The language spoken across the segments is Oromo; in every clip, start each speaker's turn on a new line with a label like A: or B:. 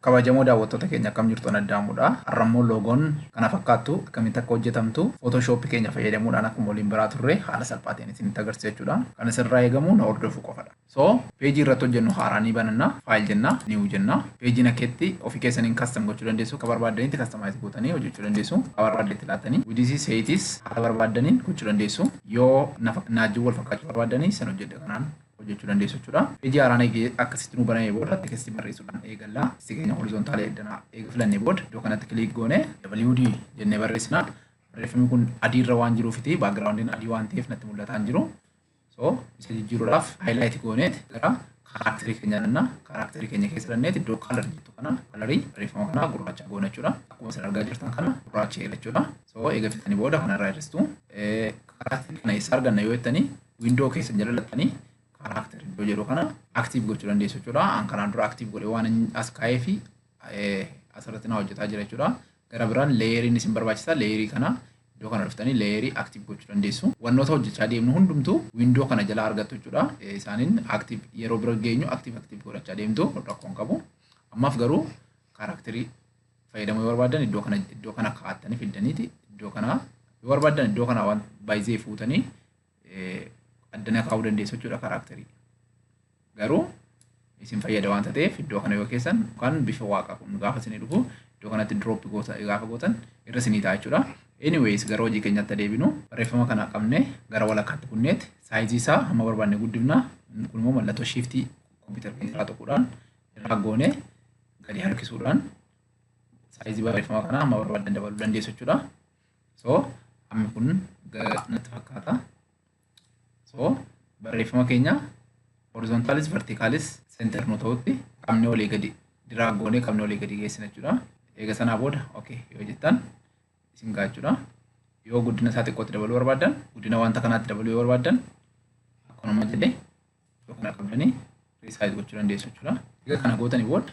A: Kabajamoo daawwattoota keenya akkam jirtu addaamudha. Har'ammoo loogoon kana fakkaattu akkamitti akka hojjetamtu Photoshop keenya fayyadamuudhaan akkuma waliin biraa turre haala salphaatiin isinitti agarsiisa jechuudha. Kan asirraa eegamu na hordofuu qofadha. Peejii irratti hojjennu haaraa ni bananna, faayil jenna, niiw jenna. Peejiin akkeetti ofii keessaniin kastam gochuu dandeessu, akka barbaaddanitti kastamaayiz gootanii hojjechuu dandeessu, akka barbaaddetti laattanii widisii seeyitis haala barbaaddaniin gochuu dandeessu. Yoo naajjii wal fakkaachuu barbaaddanii san hojjedhe kanaan hojjechuu dandeessu jechuudha. Peejii haaraan akkasitti nu banamee booda tekstii barreessuudhaan eegalla. Tekstii keenya horizontaalii eddanaa eega filannee booda iddoo kanatti kiliik goone WD jennee barreessina. Barreeffamni kun adiirra waan jiruufiti baakgiraawundiin adii waan ta'eef natti mul'ataa hin jiru. Isa jijjiiruudhaaf haayilaayit gooneet gara kaaraakterii keenya danna. Kaaraakterii keenya keessa danneet iddoo kalarii jettu kana kalarii barreeffama kanaa gurraacha goona jechuudha. Akkuma isin argaa jirtan kana gurraacha jechuudha. Eega fixanii booda kanarraa hir'istu kaaraakterii kana eessa arganna yoo jettanii wiindoo keessa jalallattanii kaaraakterii iddoo jedhu kana aktiiv gochuu dandeessu jechuudha. An kanaan dura aktiiv godhe waan as kaa'ee fi asirratti na hojjetaa jira jechuudha. Gara biraan leeyeriin isin barbaachisa. Leeyerii kana iddoo kana dhuftanii leeyerii aktiiv gochuu dandeessu. Wantoota hojjechaa deemnu hundumtuu wiindoo kana jala argattu jechuudha. Isaaniin aktiiv yeroo bira geenyu aktiiv godhachaa deemtu rakkoon qabu. Ammaaf garuu kaaraakterii fayyadamuu yoo barbaadan iddoo kana kaa'attanii fiddaniiti. Iddoo kana yoo barbaadan iddoo kana waan baay'ee fuutanii addana kaa'uu dandeessu jechuudha kaaraakterii. Garuu isin fayyada waan ta'eef iddoo kana yoo keessan yookaan bifa waaqaa kun gaafa isin dhufu iddoo kanatti drop gaafa gootan irra isinii ta'a jechuudha. Anyways gara hojii keenyatti deebinu barreeffama kana qabne gara walakkaatti bunneet saayizii isaa hamma barbaanne guddifna. Kun immoo mallattoo shiftii kompiitara keenya irraa tokkodhaan irraa goone gadi harkisuudhaan saayizii barreeffama kana hamma barbaadan dabaluu dandeessu jechuudha. Hammi kun natti fakkaata. Barreeffama keenya horizontaalis vertikaalis seentar nu ta'utti qabne olii gadi diraa goone qabne olii gadi geessina jechuudha. Eega sanaa booda yoo jettan isin ga'a jechuudha. Yoo guddina isaa xiqqootti dabaluu barbaadan guddina wanta kanaatti dabaluu yoo barbaadan akkanuma jedhee iddoo kana qabdanii riisaayiz gochuu dandeessu jechuudha. Eega kana gootanii booda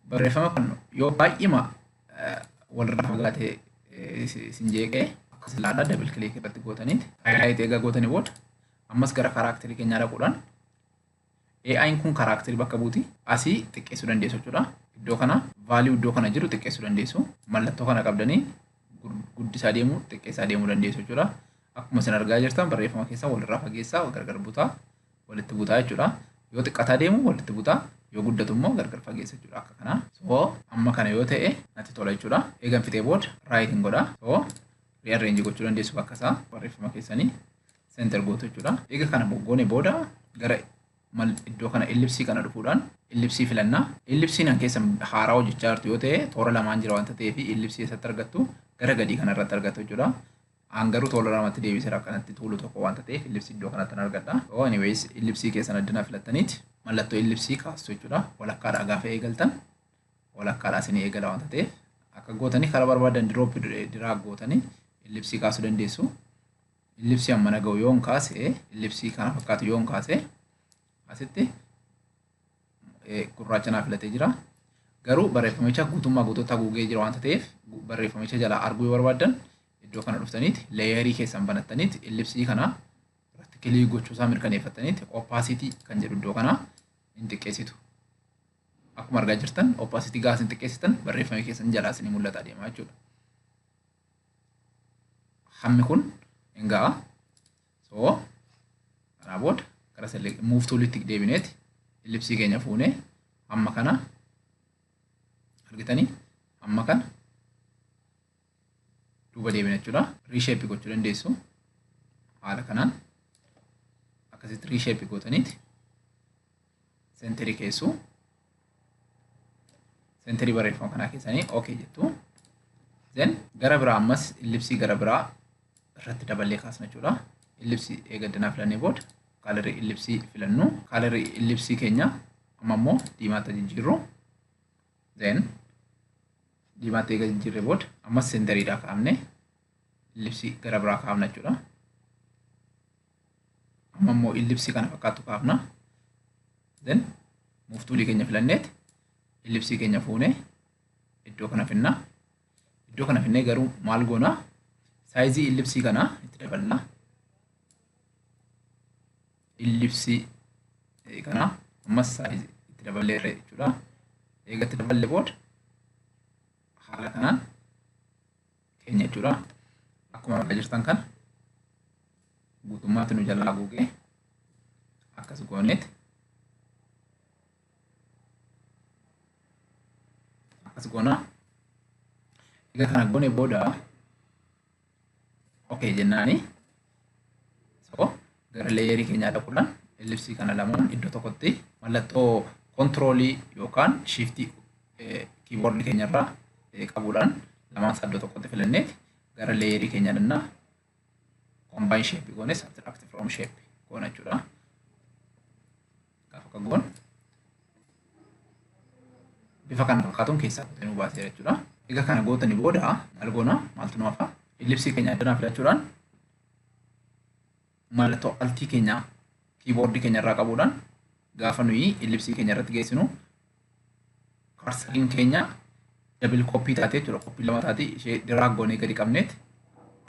A: barreeffama kan yoo baay'ima walirraa fagaatee isin jeeqee akkas ilaala dabal kiliik irratti gootaniiti. Haayilaayit eega gootanii booda ammas gara kaaraakterii keenyaa dhaquudhaan AI'n kun kaaraakterii bakka buuti asii xiqqeessuu dandeessu jechuudha. Iddoo kana vaaliyuu iddoo kana jiru xiqqeessuu dandeessu. Mallattoo kana qabdanii guddisaa deemuu xiqqeessaa deemuu dandeessu jechuudha. Akkuma isin argaa jirtan barreeffama keessa walirraa fageessaa gargar butaa walitti butaa jechuudha. Yoo xiqqataa deemu walitti butaa yoo guddatu immoo gargar fageessa jechuudha akka kana. Amma kana yoo ta'e natti tola jechuudha. Eegan fixee booda raayitiin godha. Riarreenjii gochuu dandeessu bakka isaa barreeffama keessanii seentar gootu jechuudha. Eega kana goone booda gara iddoo kana ellipsii kana dhufuudhaan ellipsii filannaa. Ellipsiin keessa haaraa hojjechaa jirtu yoo ta'e toora lamaan jira wanta ta'eef ellipsii eessatti argattu gara gadii kana irratti argattu jechuudha. An garuu toora lamatti deebisee akkanatti tuulu tokko wanta ta'eef ellipsii iddoo kanatti argadha. Anyways ellipsii keessan addana filattaniiti mallattoo ellipsii kaastu jechuudha. Walakkaadhaa gaafa eegaltan walakkaadhaa isin eegala wanta ta'eef akka gootanii karaa barbaadan diraa gootanii ellipsii kaasuu dandeessu. Ellipsii amma naga'u yoon kaase ellipsii kana fakkaatu yoon kaase asitti gurraacha naa filatee jira. Garuu barreeffamicha guutummaa guutuutti haguugee jira wanta ta'eef barreeffamicha jalaa arguu yoo barbaadan iddoo kana dhuftaniiti leeyerii keessan banattaniiti ellipsii kana irratti kiliik gochuusaa mirkaneeffattaniiti opacity kan jedhu iddoo kana hin xiqqeessitu. Akkuma argaa jirtan opacity gaafa hin xiqqeessitan barreeffamni keessan jalaa isinii mul'ata deemaa jechuudha. Hammi kun hin ga'a. Kanaa booda gara move toolitti deebineeti ellipsii keenya fuunee hamma kana argitanii hamma kana duuba deebina jechuudha. Reshape gochuu dandeessu. Haala kanaan akkasitti reshape gootaniiti seenterii keessu seenterii barreeffama kanaa keessanii okay jettu. Then gara biraa ammas ellipsii gara biraa irratti daballee kaasna jechuudha. Ellipsii eeggaddanaa filannee booda kaalarii ellipsii filannu. Kaalarii ellipsii keenya amma immoo diimaatti jijjiirru. Then diimaatti eega jijjiirree booda ammas seentariidhaa kaa'amne ellipsii gara biraa kaa'amna jechuudha. Amma immoo ellipsii kana fakkaatu kaa'amna. Then move toolii keenya filanneeti ellipsii keenya fuunee iddoo kana finna. Iddoo kana finnee garuu maal goona? Saayizii ellipsii kana itti daballa. Ellipsii kana ammas saayizii itti daballeerra jechuudha. eegatti daballe booda haala kanaan keenya jechuudha. Akkuma argaa jirtan kana guutummaatti nu jalaa haguugee akkas gooneeti. Akkas goona. Egaa kana goone booda okay jennaani. So gara leeyerii keenyaa dhaquudhaan ellipsii kana lamaan iddoo tokkotti mallattoo kontiroolii yookaan shiftii kiiboordii keenyarraa qabuudhaan lamaan isaa iddoo tokkotti filanneeti gara leeyerii keenyaa dhannaa combine shape goone subtract from shape goona jechuudha. Gaafa akka goon bifa kana fakkaatuun keessaa nu baasee jechuudha. Egaa kana gootanii booda maal goona maaltu nu hafa ellipsii keenya addanaa filachuudhaan mallattoo altii keenya kiiboordii keenya irraa qabuudhaan gaafa nuyi ellipsii keenya irratti geessinu karsariin keenya double copy taatee jechuudha. Copy lama taatee ishee drag goonee gadi qabneet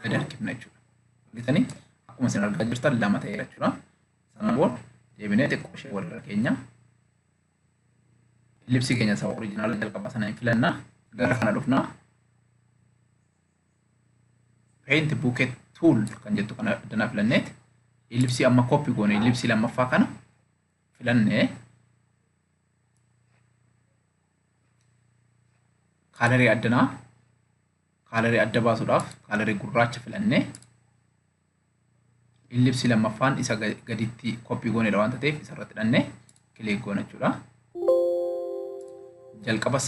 A: gadi harkifna jechuudha. Argitanii akkuma isin argaa jirtan lama ta'ee jechuudha. Sana booda deebinee xiqqoo ishee walirra keenya ellipsii keenya isa oriijinaala jalqabaa sana hin filannaa. Gara kana dhufnaa paint bucket tool kan jettu kana addanaa filanneet ellipsii amma copy goone ellipsii lammaffaa kana filannee kaalarii adda baasuudhaaf kaalarii gurraacha filannee ellipsii lammaffaan isa gaditti copy goonedha waan ta'eef isarratti hidhannee kilik goona jechuudha. Jalqaba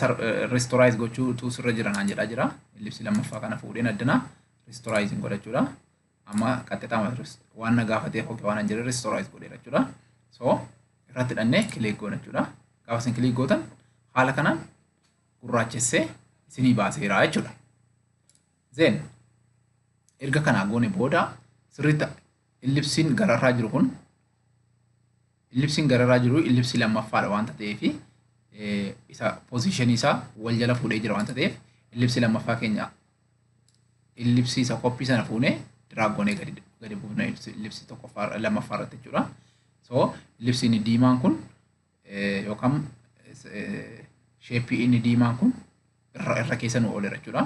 A: restorize gochuutu sirra jira naan jedhaa jira. Ellipsii lammaffaa kana fuudheen addanaa restorizing godha jechuudha. Amma qaxxixaama waan na gaafateef hojii waan hin jirre restorize godheera jechuudha. So irratti hidhannee kilik goona jechuudha. Gaafa isin kilik gootan haala kanaan gurraachessee isinii baaseera jechuudha. Then erga kanaa goone booda sirriitti ellipsiin gararraa jiru kun ellipsii lammaffaadha waan ta'eef isa positionii isaa wal jala fuudhee jira waan ta'eef ellipsii lammaffaa keenya ellipsii isa koppii sana fuunee drag goonee gadi buufna ellipsii lammaffaa irratti jechuudha. So ellipsiin diimaan kun yookaan sheeppii inni diimaan kun irra keessa nu ooleera jechuudha.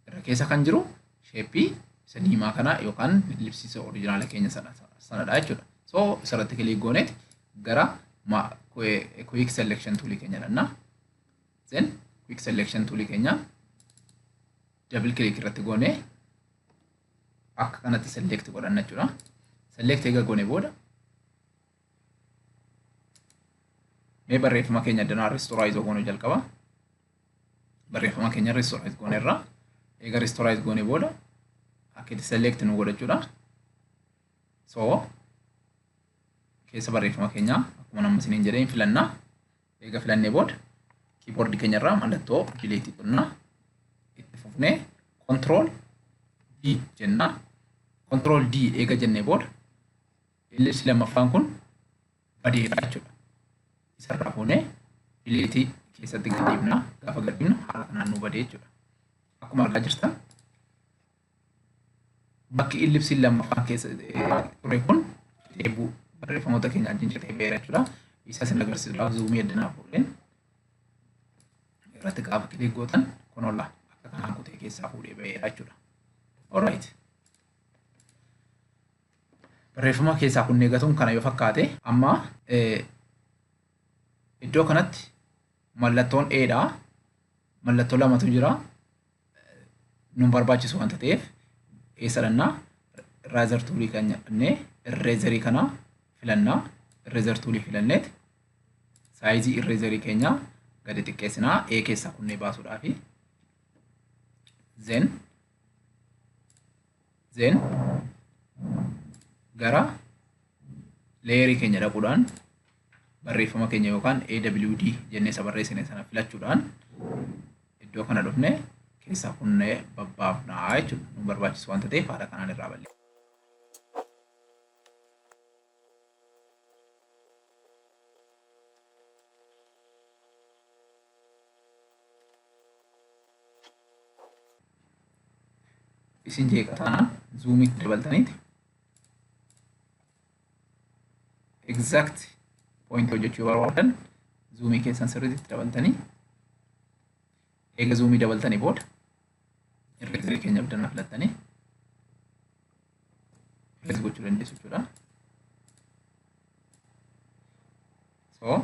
A: Irra keessa kan jiru sheeppii isa diimaa kana yookaan ellipsii isa oriijinaala keenya sanadha jechuudha. So isarratti kilik gooneeti gara quick selection tool keenya dhannaa. Then quick selection tool keenya double click irratti goonee akka kanatti select godhanna jechuudha. Select eega goone booda mee barreeffama keenya addanaa restorize goonuu jalqaba. Barreeffama keenya restorize goone irraa eega restorize goone booda akkatti select nu godha jechuudha. So keessa barreeffama keenya akkuma nama isiniin jedheen filannaa. Eega filannee booda kiiboordii keenya irraa mallattoo delete godhannaa. Itti fufnee control D jenna. Control D eega jennee booda ellipsii lammaffaan kun badeera jechuudha. Isarraa fuunee delete keessatti gadhiifna. Gaafa gadhiifnu haala kanaan nu badee jechuudha. Akkuma argaa jirtan bakki ellipsiin lammaffaan keessa ture kun deebuu barreeffamoota keenya wajjin cirtee beera jechuudha. Isa isin agarsiisuudhaaf zuumii addanaa fuudheen irratti gaafa kilik gootan kunolla akka kanaan kutee keessaa fuudhee ba'eera jechuudha. Alright. Barreeffama keessaa kun eegatuun kana yoo fakkaate amma iddoo kanatti mallattoon Eedha. Mallattoo lamatu jira. Nun barbaachisu waan ta'eef eessa dhannaa irreezer tuulii kan jennee irreezerii kana filannaa. Irreezer tuulii filanneet saayizii irreezerii keenya gadi xiqqeessinaa A keessaa kunnee baasuudhaafi. Then gara leeyerii keenya dhaquudhaan barreeffama keenya yookaan AWD jennee isa barreessine sana filachuudhaan iddoo kana dhufne keessaa kunnee babbaafnaa jechuudha. Nu barbaachisu waan ta'eef haala kanaan irraa balleessa. Isin jeeqa taanaan zuumiitti dabaltaniiti exact point hojjechuu barbaadan zuumii keessan sirriitti dabaltanii eega zuumii dabaltanii booda irreektarii keenya abdanaa filattanii irrees gochuu dandeessu jechuudha. So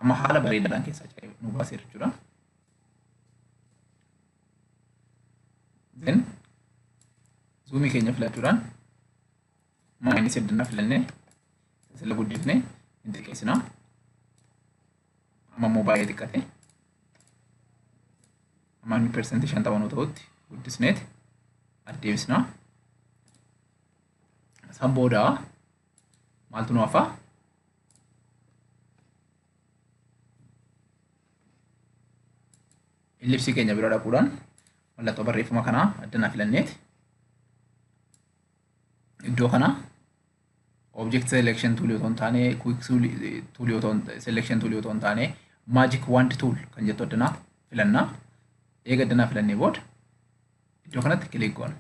A: amma haala bareedaadhaan keessaa nu baasee jechuudha. Then zuumii keenya filachuudhaan maayinii seddannaa filannee sila guddifnee hin xiqqeessinaa. Amma immoo baay'ee xiqqate. Amma inni persentii 50 ta'utti guddisneeti addeebisnaa. San booda maaltu nu hafaa? Ellipsii keenya bira dhaquudhaan mallattoo barreeffama kanaa addanaa filanneeti. Iddoo kana object selection tool yoo taane quick tool yoo selection tool yoo taane magic wand tool kan jettu addanaa filannaa. Eega addanaa filannee booda iddoo kanatti kilik goona.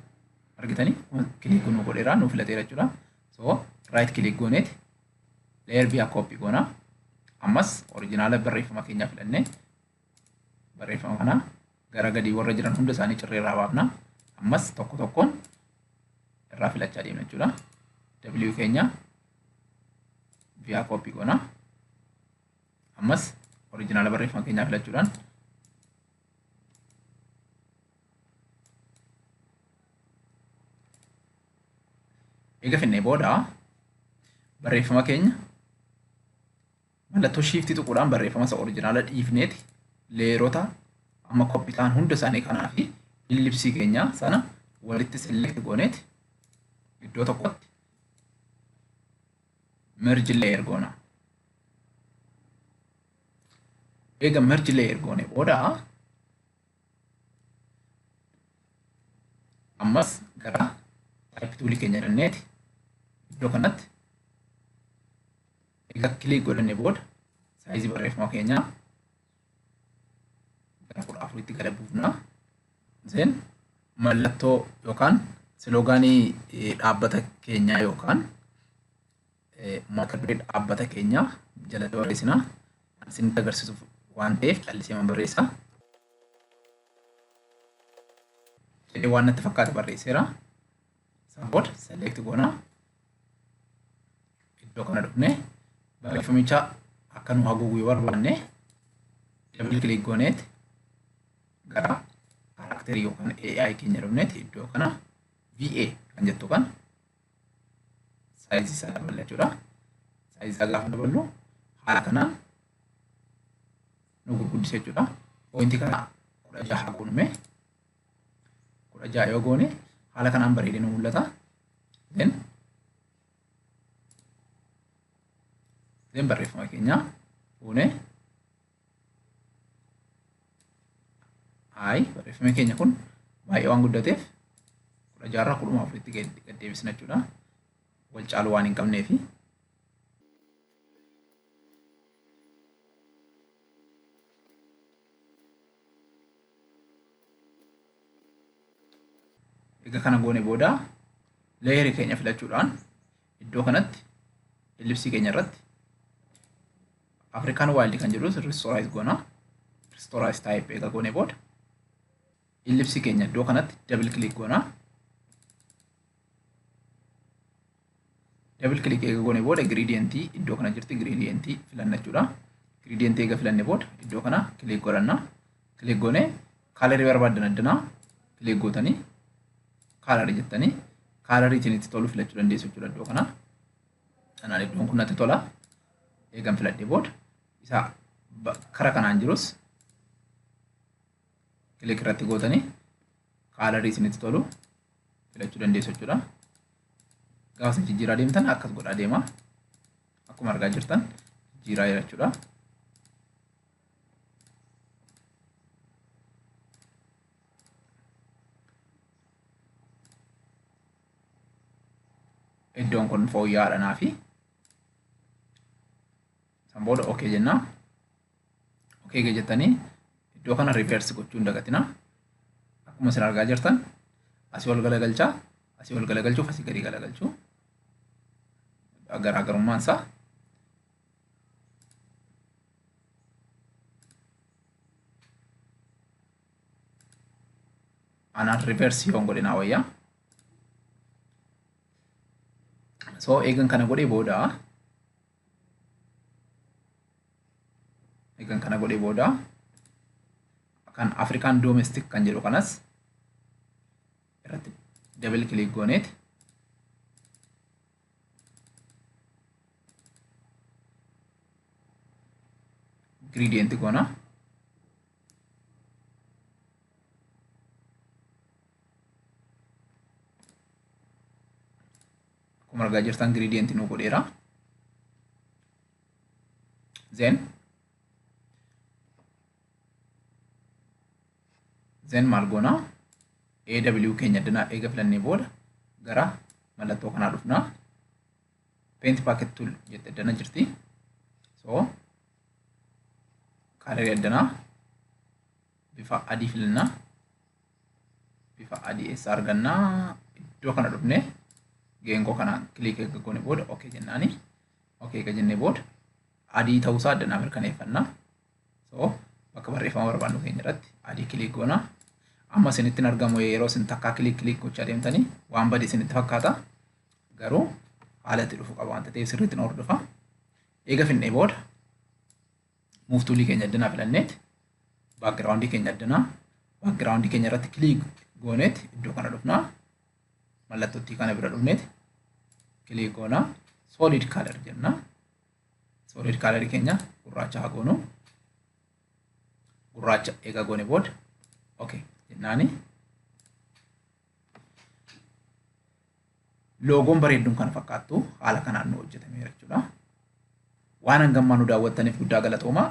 A: Argitanii kilik goonuu godheeraa nu filateera jechuudha. So right kilik gooneeti layer via copy goona. Ammas oriijinaala barreeffama keenyaa filannee barreeffama kana gara gadii warra jiran hunda isaanii cirree irraa baafna. Ammas tokko tokkoon irraa filachaa deemna jechuudha. W keenya via copy goona. Ammas oriijinaala barreeffama keenyaa filachuudhaan eega finnee booda barreeffama keenya mallattoo shiiftii tuquudhaan barreeffama isa oriijinaala dhiifneeti leerota amma koppii ta'an hunda isaanii kanaa fi ellipsii keenya sana walitti select gooneeti iddoo tokkotti merge layer goona. Eega merge layer goone booda ammas gara type tool keenya danneeti iddoo kanatti eega click godhanne booda saayizii barreeffama keenyaa gara 14tti gad buufna. Then mallattoo yookaan sloogaanii dhaabbata keenyaa yookaan mata duree dhaabbata keenyaa jala barreessinaa. Isinitti agarsiisuuf waan ta'eef callisee barreessaa. Jedhee waan natti fakkaate barreesseera. San booda select goona. Iddoo kana dhufnee barreeffamicha akka nu haguugu yoo barbaanne double click gooneeti gara karakterii yookaan AI keenya dhufneeti iddoo kana VA kan jettu kan saayizii isaa dabalna jechuudha. Saayizii isaa gaafa daballu haala kanaan nu gurguddisa jechuudha. Pointii kana 16 goonee 16 yoo goone haala kanaan bareedee nu mul'ata. Then barreeffama keenya fuunee barreeffama keenya kun baay'ee waan guddateef 16 irraa 14tti gad deebisna jechuudha. Wal caalu waan hin qabneefi. Egaa kana goone booda layer keenya filachuudhaan iddoo kanatti ellipsii keenya irratti African wild kan jedhu restore goona. Restore type egaa goone booda ellipsii keenya iddoo kanatti double click goona. Double click egaa goone booda gradient iddoo kana jirti gradient filanna jechuudha. Gradient egaa filanne booda iddoo kana click godhanna. Click goone color barbaadan addana click gootanii color jettanii color itinitti tolu filachuu dandeessu jechuudha iddoo kana. Kanaan iddoon kun natti tola. Eegan filadhee booda isa kara kanaan jirus click irratti gootanii color itinitti tolu filachuu dandeessu jechuudha. Gaafa isin jijjiiraa deemtan akkas godhaa deema. Akkuma argaa jirtan jijjiiraa jechuudha. Iddoon kun fooyya'aadhaa fi san booda okay jenna. Okay jettanii iddoo kana reverse gochuu hin dagatina. Akkuma isin argaa jirtan asii ol galagalchaa asii ol galagalchuuf asii gadi galagalchuu garaagarummaan isaa. Anaan reverse yoon godhe naa wayyaa. So eegan kana godhee booda kan African domestic kan jedhu kanas irratti double click gooneet gradient goona. Akkuma argaa jirtan gradient nu godheera. Then maal goona AW keenya addunaa eega filannee booda gara mallattoo kanaa dhufna. Paint packet tool jette addana jirti. So kalerii addunaa bifa adii filanna. Bifa adii eessa argannaa iddoo kana dhufne geengoo kana click eega goone booda okay jennaani. Okay eega jennee booda adii ta'uusaa addunaa mirkaneeffanna. So bakka barreeffama barbaannu keenya irratti adii click goona. Amma isinitti argamu yeroo isin takkaa click gochaa deemtanii waan badii isinitti fakkaata. Garuu haala itti dhufu qaba wanta ta'eef sirriitti hordofa. Eega finnee booda move tool keenya addunaa filanneet background keenya addunaa background keenya irratti click gooneet iddoo kana dhufnaa. Mallattootti kana bira dhufneet click goona. Solid color jenna. Solid color keenya gurraacha haa goonu. Gurraacha eega goone booda okay jennaani. Loogoon bareedduun kan fakkaattu haala kanaan nu hojjetameera jechuudha. Waan hangammaa nu daawwattaniif guddaa galatoomaa.